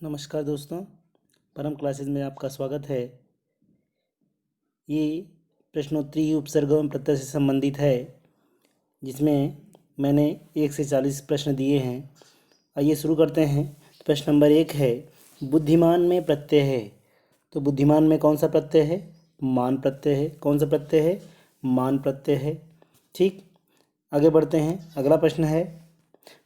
नमस्कार दोस्तों, परम क्लासेस में आपका स्वागत है। ये प्रश्नोत्तरी उपसर्ग एवं प्रत्यय से संबंधित है, जिसमें मैंने 1 से 40 प्रश्न दिए हैं। आइए शुरू करते हैं। प्रश्न नंबर 1 है, बुद्धिमान में प्रत्यय है। तो बुद्धिमान में कौन सा प्रत्यय है? मान प्रत्यय है। कौन सा प्रत्यय है? मान प्रत्यय है। ठीक, आगे बढ़ते हैं। अगला प्रश्न है,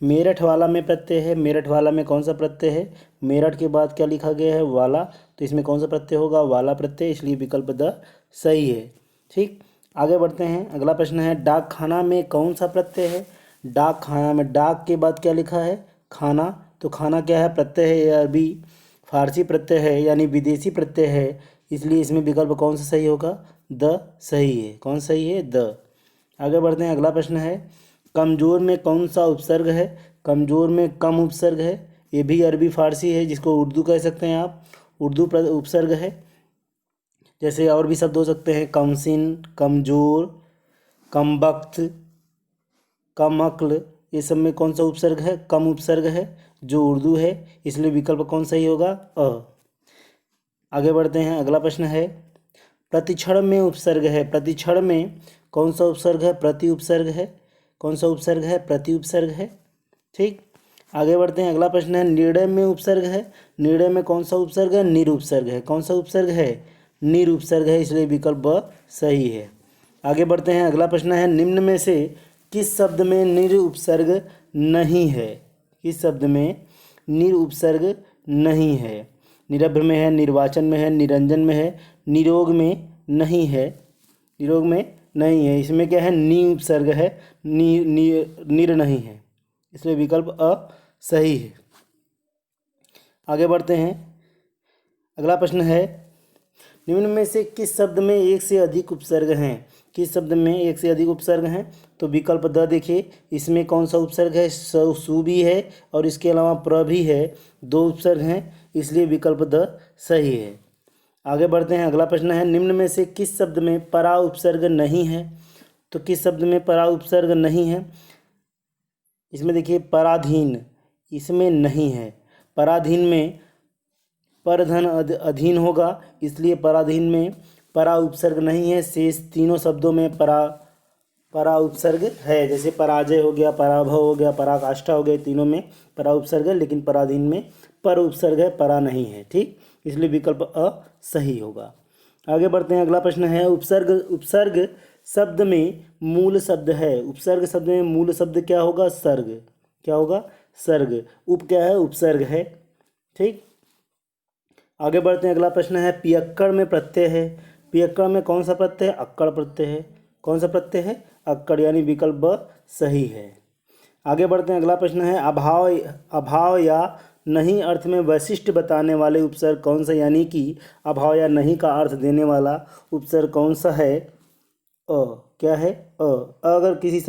मेरठ वाला में प्रत्यय है। मेरठ वाला में कौन सा प्रत्यय है? मेरठ के बाद क्या लिखा गया है? वाला। तो इसमें कौन सा प्रत्यय होगा? वाला प्रत्यय, इसलिए विकल्प द सही है। ठीक, आगे बढ़ते हैं। अगला प्रश्न है, डाक खाना में कौन सा प्रत्यय है? डाक खाना में डाक के बाद क्या लिखा है? खाना। तो खाना क्या है? प्रत्यय है। यह अरबी फारसी प्रत्यय है, यानी विदेशी प्रत्यय है, इसलिए इसमें विकल्प कौन सा सही होगा? द सही है। कौन सही है? द। आगे बढ़ते हैं। अगला प्रश्न है, कमजोर में कौन सा उपसर्ग है? कमजोर में कम उपसर्ग है। ये भी अरबी फारसी है, जिसको उर्दू कह सकते हैं आप। उर्दू उपसर्ग है। जैसे और भी शब्द हो सकते हैं, कमसिन, कमजोर, कमबख्त, कमअक्ल। ये सब में कौन सा उपसर्ग है? कम उपसर्ग है, जो उर्दू है, इसलिए विकल्प कौन सही होगा? अ। आगे बढ़ते हैं। अगला प्रश्न है, प्रतिक्षण में उपसर्ग है। प्रतिक्षण में कौन सा उपसर्ग है? प्रति उपसर्ग है। कौन सा उपसर्ग है? प्रति उपसर्ग है। ठीक, आगे बढ़ते हैं। अगला प्रश्न है, निर्णय में उपसर्ग है। निर्णय में कौन सा उपसर्ग है? निर उपसर्ग है। कौन सा उपसर्ग है? निर उपसर्ग है, इसलिए विकल्प ब सही है। आगे बढ़ते हैं। अगला प्रश्न है, निम्न में से किस शब्द में निर उपसर्ग नहीं है? किस शब्द में निर उपसर्ग नहीं है? निरभ्र में है, निर्वाचन में है, निरंजन में है, निरोग में नहीं है। निरोग में नहीं है, इसमें क्या है? नी उपसर्ग है, निर नहीं है, इसलिए विकल्प अ सही है। आगे बढ़ते हैं। अगला प्रश्न है, निम्न में से किस शब्द में एक से अधिक उपसर्ग हैं? किस शब्द में एक से अधिक उपसर्ग हैं? तो विकल्प द देखिए, इसमें कौन सा उपसर्ग है? सु भी है और इसके अलावा प्र भी है, दो उपसर्ग हैं, इसलिए विकल्प द सही है। आगे बढ़ते हैं। अगला प्रश्न है, निम्न में से किस शब्द में परा उपसर्ग नहीं है? तो किस शब्द में परा उपसर्ग नहीं है? इसमें देखिए, पराधीन, इसमें नहीं है। पराधीन में परधन अधीन होगा, इसलिए पराधीन में परा उपसर्ग नहीं है। शेष तीनों शब्दों में परा उपसर्ग है। जैसे पराजय हो गया, पराभव हो गया, पराकाष्ठा हो गया, तीनों में परा उपसर्ग है, लेकिन पराधीन में पर उपसर्ग है, परा नहीं है। ठीक, इसलिए विकल्प अ सही होगा। आगे बढ़ते हैं। अगला प्रश्न है, उपसर्ग उपसर्ग शब्द में मूल शब्द है। उपसर्ग शब्द में मूल शब्द क्या होगा? सर्ग। क्या होगा? सर्ग। उप क्या है? उपसर्ग है। ठीक, आगे बढ़ते हैं। अगला प्रश्न है, पियक्कड़ में प्रत्यय है। पियक्कड़ में कौन सा प्रत्यय है? अक्कड़ प्रत्यय है। कौन सा प्रत्यय है? अक्कड़, यानी विकल्प ब सही है। आगे बढ़ते हैं। अगला प्रश्न है, अभाव अभाव या नहीं अर्थ में वैशिष्ट बताने वाले उपसर्ग कौन सा? यानी कि अभाव या नहीं का अर्थ देने वाला उपसर्ग कौन सा है? अ। क्या है? अ। अगर किसी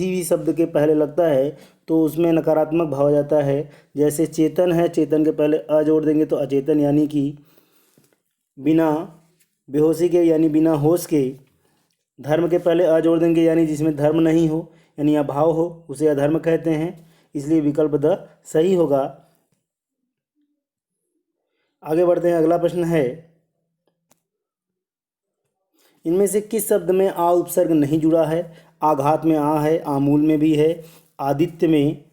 भी शब्द के पहले लगता है तो उसमें नकारात्मक भाव आ जाता है। जैसे चेतन है, चेतन के पहले अ जोड़ देंगे तो अचेतन, यानी कि बिना बेहोशी के, यानी बिना होश के। धर्म के पहले अ जोड़ देंगे, यानी जिसमें धर्म नहीं हो, यानी अभाव हो, उसे अधर्म कहते हैं, इसलिए विकल्प द सही होगा। आगे बढ़ते हैं। अगला प्रश्न है, इनमें से किस शब्द में आ उपसर्ग नहीं जुड़ा है? आघात में आ है, आमूल में भी है, आदित्य में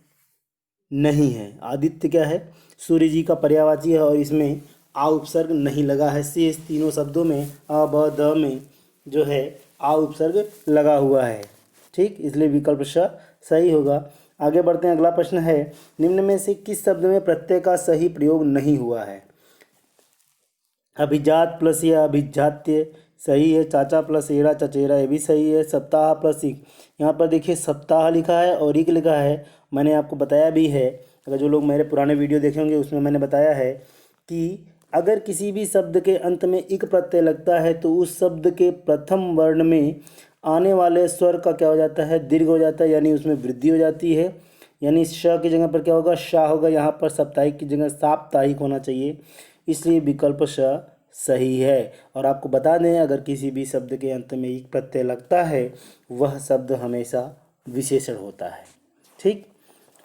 नहीं है। आदित्य क्या है? सूर्य जी का पर्यायवाची है और इसमें आ उपसर्ग नहीं लगा है। शेष तीनों शब्दों में अ ब द में जो है आ उपसर्ग लगा हुआ है। ठीक, इसलिए विकल्प श सही होगा। आगे बढ़ते हैं। अगला प्रश्न है, निम्न में से किस शब्द में प्रत्यय का सही प्रयोग नहीं हुआ है? अभिजात प्लस या अभिजात्य सही है। चाचा प्लस एरा चचेरा, ये भी सही है। सप्ताह प्लस इक, यहाँ पर देखिए सप्ताह लिखा है और इक लिखा है। मैंने आपको बताया भी है, अगर जो लोग मेरे पुराने वीडियो देखे होंगे उसमें मैंने बताया है कि अगर किसी भी शब्द के अंत में इक प्रत्यय लगता है तो उस शब्द के प्रथम वर्ण में आने वाले स्वर का क्या हो जाता है? दीर्घ हो जाता है, यानी उसमें वृद्धि हो जाती है। यानी श की जगह पर क्या होगा? शाह होगा। यहाँ पर साप्ताहिक की जगह साप्ताहिक होना चाहिए, इसलिए विकल्प श सही है। और आपको बता दें, अगर किसी भी शब्द के अंत में एक प्रत्यय लगता है वह शब्द हमेशा विशेषण होता है। ठीक,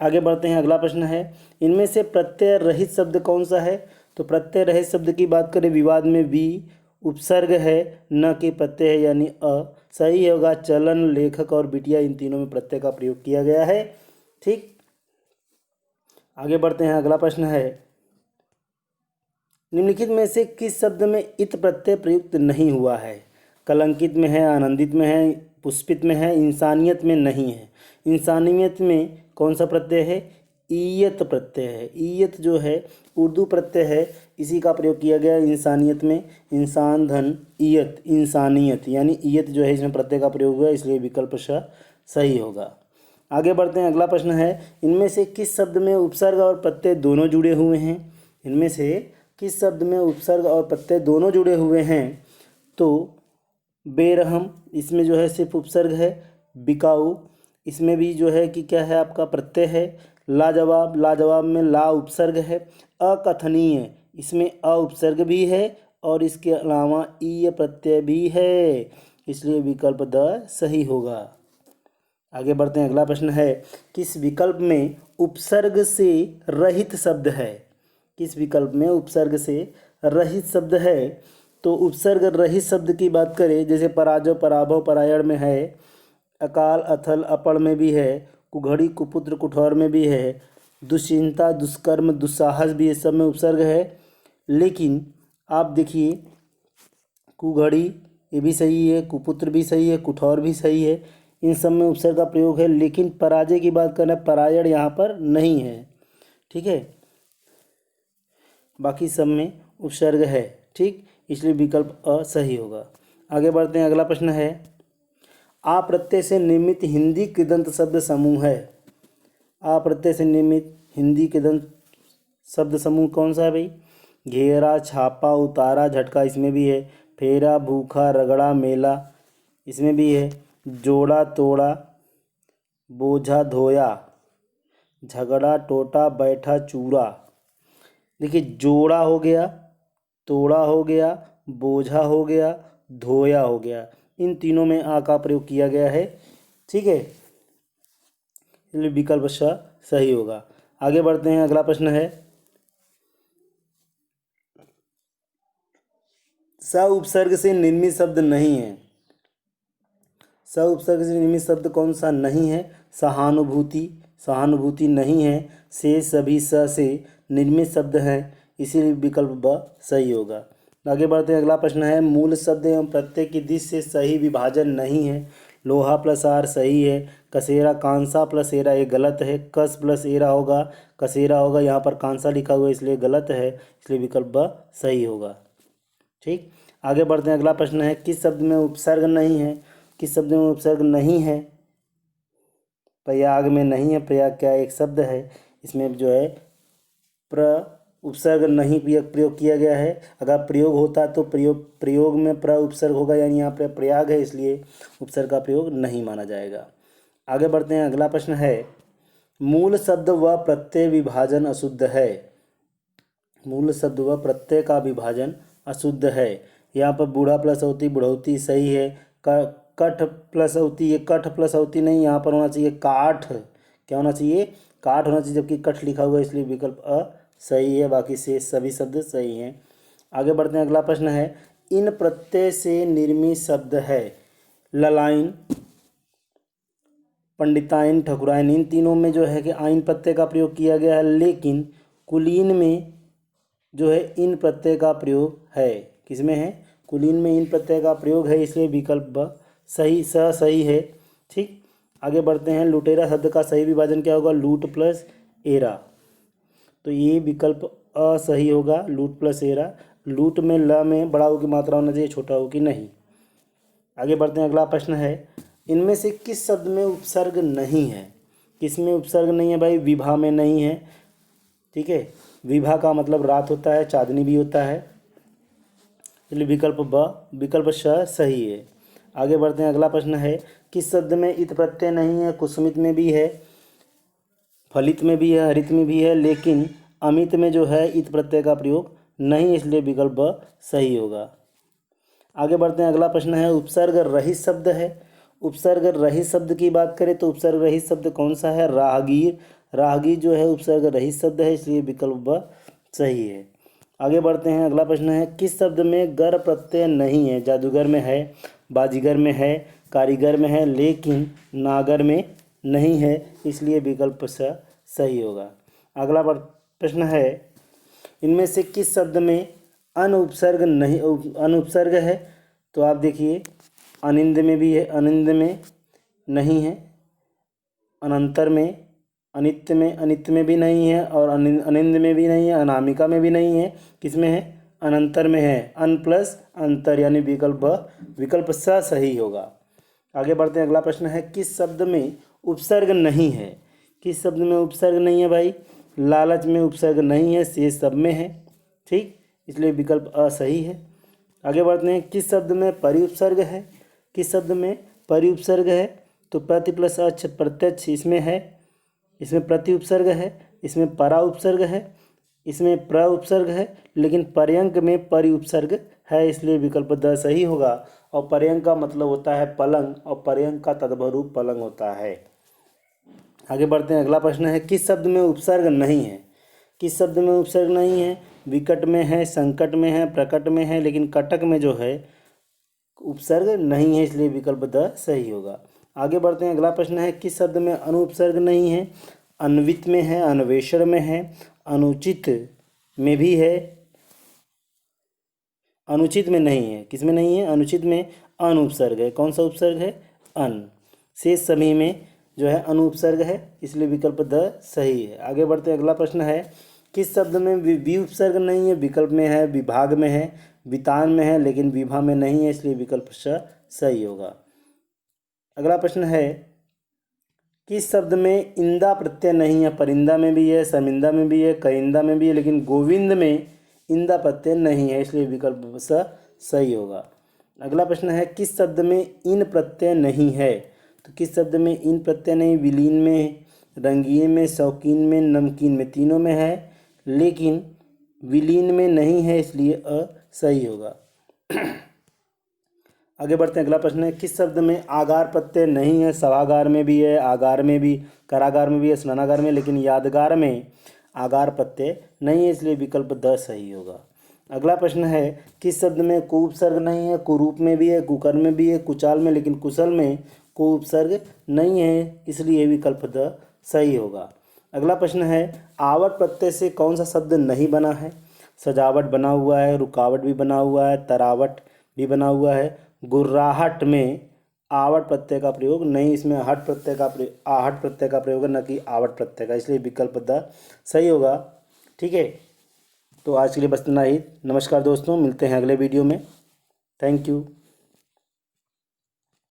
आगे बढ़ते हैं, अगला प्रश्न है, इनमें से प्रत्यय रहित शब्द कौन सा है? तो प्रत्यय रहित शब्द की बात करें, विवाद में वी उपसर्ग है, न कि प्रत्यय है, यानी अ। सही होगा चलन, लेखक और बिटिया, इन तीनों में प्रत्यय का प्रयोग किया गया है। ठीक, आगे बढ़ते हैं, अगला प्रश्न है, निम्नलिखित में से किस शब्द में इत प्रत्यय प्रयुक्त नहीं हुआ है? कलंकित में है, आनंदित में है, पुष्पित में है, इंसानियत में नहीं है। इंसानियत में कौन सा प्रत्यय है? ईयत प्रत्यय है। ईयत जो है उर्दू प्रत्यय है, इसी का प्रयोग किया गया है इंसानियत में। इंसान धन ईयत, इंसानियत, यानी ईयत जो है इसमें प्रत्यय का प्रयोग हुआ है, इसलिए विकल्प श सही होगा। आगे बढ़ते हैं, अगला प्रश्न है, इनमें से किस शब्द में उपसर्ग और प्रत्यय दोनों जुड़े हुए हैं? इनमें से किस शब्द में उपसर्ग और प्रत्यय दोनों जुड़े हुए हैं? तो बेरहम, इसमें जो है सिर्फ उपसर्ग है। बिकाऊ, इसमें भी जो है कि क्या है आपका प्रत्यय है। लाजवाब, लाजवाब में ला उपसर्ग है। अकथनीय, इसमें अ उपसर्ग भी है और इसके अलावा ईय प्रत्यय भी है, इसलिए विकल्प द सही होगा। आगे बढ़ते हैं, अगला प्रश्न है, किस विकल्प में उपसर्ग से रहित शब्द है? किस विकल्प में उपसर्ग से रहित शब्द है? तो उपसर्ग रहित शब्द की बात करें, जैसे पराजय, पराभव, परायण में है, अकाल, अथल, अपड़ में भी है, कुघड़ी, कुपुत्र, कुठौर में भी है, दुश्चिंता, दुष्कर्म, दुस्साहस भी, इस सब में उपसर्ग है। लेकिन आप देखिए, कुघड़ी ये भी सही है, कुपुत्र भी सही है, कुठौर भी सही है, इन सब में उपसर्ग का प्रयोग है। लेकिन पराजय की बात करना, परायण यहाँ पर नहीं है। ठीक है, बाकी सब में उपसर्ग है। ठीक, इसलिए विकल्प अ सही होगा। आगे बढ़ते हैं, अगला प्रश्न है, आ प्रत्यय से निर्मित हिंदी कृदंत शब्द समूह है। आ प्रत्यय से निर्मित हिंदी कृदंत शब्द समूह कौन सा है भाई? घेरा, छापा, उतारा, झटका, इसमें भी है। फेरा, भूखा, रगड़ा, मेला, इसमें भी है। जोड़ा, तोड़ा, बोझा, धोया, झगड़ा, टोटा, बैठा, चूरा। देखिए, जोड़ा हो गया, तोड़ा हो गया, बोझा हो गया, धोया हो गया, इन तीनों में आ का प्रयोग किया गया है। ठीक है, इसलिए विकल्प श सही होगा। आगे बढ़ते हैं, अगला प्रश्न है, स उपसर्ग से निर्मित शब्द नहीं है। स उपसर्ग से निर्मित शब्द कौन सा नहीं है? सहानुभूति, सहानुभूति नहीं है। से सभी स से निर्मित शब्द हैं, इसीलिए विकल्प ब सही होगा। आगे बढ़ते हैं, अगला प्रश्न है, मूल शब्द एवं प्रत्यय की दिश से सही विभाजन नहीं है। लोहा प्लस आर सही है। कसेरा, कांसा प्लस एरा, ये गलत है। कस प्लस एरा होगा, कसेरा होगा, यहाँ पर कांसा लिखा हुआ है इसलिए गलत है, इसलिए विकल्प ब सही होगा। ठीक, आगे बढ़ते हैं, अगला प्रश्न है, किस शब्द में उपसर्ग नहीं है? किस शब्द में उपसर्ग नहीं है? प्रयाग में नहीं है। प्रयाग क्या एक शब्द है, इसमें जो है उपसर्ग नहीं प्रयोग किया गया है। अगर प्रयोग होता तो प्रयोग में उपसर्ग होगा, यानी यहाँ पर प्रयाग है, इसलिए उपसर्ग का प्रयोग नहीं माना जाएगा। आगे बढ़ते हैं, अगला प्रश्न है, मूल शब्द व प्रत्यय विभाजन अशुद्ध है। मूल शब्द व प्रत्यय का विभाजन अशुद्ध है। यहाँ पर बूढ़ा प्लस अवती, बुढ़ौती सही है। कठ प्लस अवती, ये कठ प्लस अवती नहीं, यहाँ पर होना चाहिए काठ। क्या होना चाहिए? काठ होना चाहिए, जबकि कठ लिखा हुआ है, इसलिए विकल्प अ सही है। बाकी से सभी शब्द सही हैं। आगे बढ़ते हैं, अगला प्रश्न है, इन प्रत्यय से निर्मित शब्द है। ललाइन, पंडिताइन, ठकुराइन, इन तीनों में जो है कि आइन प्रत्यय का प्रयोग किया गया है, लेकिन कुलीन में जो है इन प्रत्यय का प्रयोग है। किसमें है? कुलीन में इन प्रत्यय का प्रयोग है, इसलिए विकल्प ब सही सही है। ठीक, आगे बढ़ते हैं, लुटेरा शब्द का सही विभाजन क्या होगा? लूट प्लस एरा, तो ये विकल्प असही होगा। लूट प्लस एरा, लूट में ल में बड़ा ऊ की मात्रा होना चाहिए, छोटा ऊ की नहीं। आगे बढ़ते हैं, अगला प्रश्न है, इनमें से किस शब्द में उपसर्ग नहीं है? किस में उपसर्ग नहीं है भाई? विभा में नहीं है। ठीक है, विभा का मतलब रात होता है, चांदनी भी होता है, इसलिए विकल्प श सही है। आगे बढ़ते हैं, अगला प्रश्न है, किस शब्द में इत प्रत्यय नहीं है? कुसुमित में भी है, फलित में भी है, हरित में भी है, लेकिन अमित में जो है इत प्रत्यय का प्रयोग नहीं, इसलिए विकल्प ब सही होगा। आगे बढ़ते हैं, अगला प्रश्न है, उपसर्ग रहित शब्द है। उपसर्ग रहित शब्द की बात करें तो उपसर्ग रहित शब्द कौन सा है? राहगीर, राहगीर जो है उपसर्ग रहित शब्द है, इसलिए विकल्प ब सही है। आगे बढ़ते हैं। अगला प्रश्न है, किस शब्द में गर प्रत्यय नहीं है? जादूगर में है, बाजीगर में है, कारीगर में है, लेकिन नागर में नहीं है, इसलिए विकल्प स सही होगा। अगला प्रश्न है, इनमें से किस शब्द में अनुपसर्ग नहीं अनुपसर्ग है? तो आप देखिए, अनिंद में भी है, अनिंद में नहीं है, अनंतर में, अनित्य में भी नहीं है, और अनिंद में भी नहीं है, अनामिका में भी नहीं है। किस में है? अनंतर में है। अन प्लस अंतर, यानी विकल्प स सही होगा। आगे बढ़ते हैं। अगला प्रश्न है, किस शब्द में उपसर्ग नहीं है? किस शब्द में उपसर्ग नहीं है भाई? लालच में उपसर्ग नहीं है, शेष सब में है। ठीक, इसलिए विकल्प अ सही है। आगे बढ़ते हैं। किस शब्द में परिउपसर्ग है? किस शब्द में परिउपसर्ग है? तो प्रति प्लस अच्छ प्रत्यक्ष इसमें है, इसमें प्रति उपसर्ग है, इसमें परा उपसर्ग है, इसमें प्र उपसर्ग है, लेकिन पर्यंक में परि उपसर्ग है, इसलिए विकल्प द सही होगा। और पर्यंक का मतलब होता है पलंग, और पर्यंक का तद्भव पलंग होता है। आगे बढ़ते हैं। अगला प्रश्न है, किस शब्द में उपसर्ग नहीं है? किस शब्द में उपसर्ग नहीं है? विकट में है, संकट में है, प्रकट में है, लेकिन कटक में जो है उपसर्ग नहीं है, इसलिए विकल्प द सही होगा। आगे बढ़ते हैं। अगला प्रश्न है, किस शब्द में अनुपसर्ग नहीं है? अन्वित में है, अन्वेषण में है, अनुचित में भी है, अनुचित में नहीं है। किस में नहीं है? अनुचित में अनुपसर्ग है। कौन सा उपसर्ग है? अन। शेष सभी में जो है अनुपसर्ग है, इसलिए विकल्प द सही है। आगे बढ़ते हैं। अगला प्रश्न है, किस शब्द में वि उपसर्ग नहीं है? विकल्प में है, विभाग में है, वितान में है, लेकिन विभा में नहीं है, इसलिए विकल्प स सही होगा। अगला प्रश्न है, किस शब्द में इंदा प्रत्यय नहीं है? परिंदा में भी है, शर्मिंदा में भी है, करिंदा में भी है, लेकिन गोविंद में इंदा प्रत्यय नहीं है, इसलिए विकल्प स सही होगा। अगला प्रश्न है, किस शब्द में इन प्रत्यय नहीं है? तो किस शब्द में इन प्रत्यय नहीं? विलीन में, रंगीन में, शौकीन में, नमकीन में, तीनों में है, लेकिन विलीन में नहीं है, इसलिए अ सही होगा। आगे बढ़ते हैं। अगला प्रश्न है, किस शब्द में आगार प्रत्यय नहीं है? सभागार में भी है, आगार में भी, करागार में भी है, स्नानागार में, लेकिन यादगार में आगार प्रत्यय नहीं है, इसलिए विकल्प द सही होगा। अगला प्रश्न है, किस शब्द में को उपसर्ग नहीं है? कुरूप में भी है, कुकर्म में भी है, कुचाल में, लेकिन कुशल में को उपसर्ग नहीं है, इसलिए विकल्प द सही होगा। अगला प्रश्न है, आवट प्रत्यय से कौन सा शब्द नहीं बना है? सजावट बना हुआ है, रुकावट भी बना हुआ है, तरावट भी बना हुआ है। गुर्राहट में आवट प्रत्यय का प्रयोग नहीं, इसमें आहट प्रत्यय का प्रयोग है, न कि आवट प्रत्यय का, इसलिए विकल्प द सही होगा। ठीक है, तो आज के लिए बस इतना ही। नमस्कार दोस्तों, मिलते हैं अगले वीडियो में। Thank you.